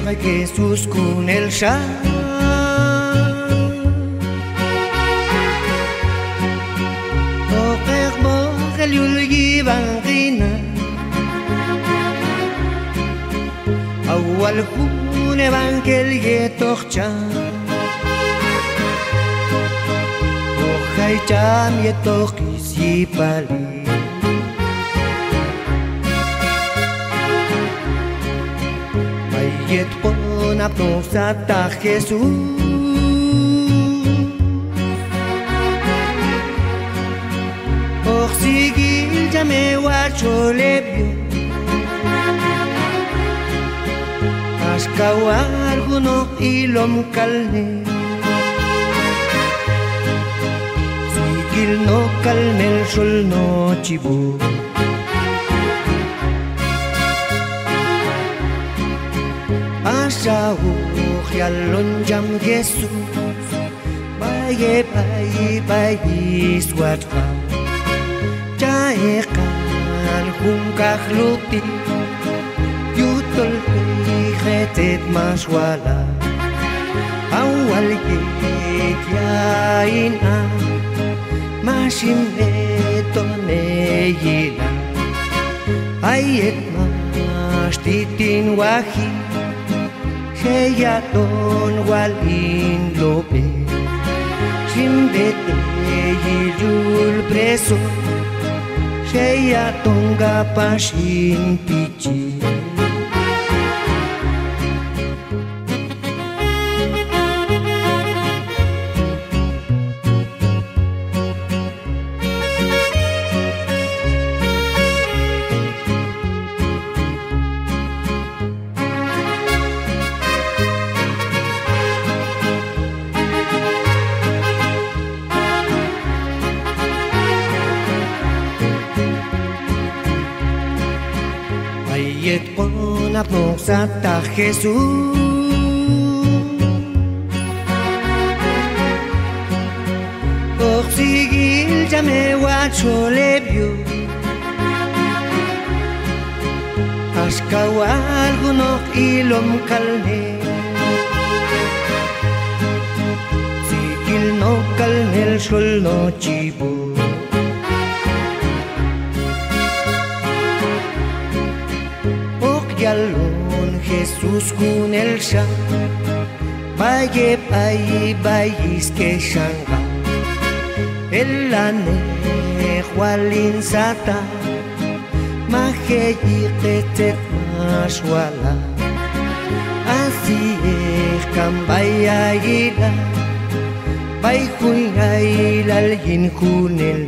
Trae Jesús con el Shah. Oker Bokel Yulgi Bangina Awal Hune Bankel Yetorcha Ochai Cham Yetorkis Yipali Bayet Pon Apnosata Jesús Sigil ya me guacho lebio Ascawar guno ilom calne Sigil no calne el sol no chibu Asa ujialon jam Jesús Baye baye swatfa Jaekan hungkah luti Yutol hijetet maswala Awal yain Masim etone yila Ayet mas titin wahi Seyaton walin lope Simbete yul preso Saya tongga pasin pici Ayet pon apnosata Jesús Sigil ya me guacho lebio Ascawal guno ilom calne Sigil no calne el sol no chibu Yalon Jesús con el Shah Baye bayis que shanga El ane Jualin sata Maje yiquetet maswala Así es cambaya ila Bay juin aila alguien con el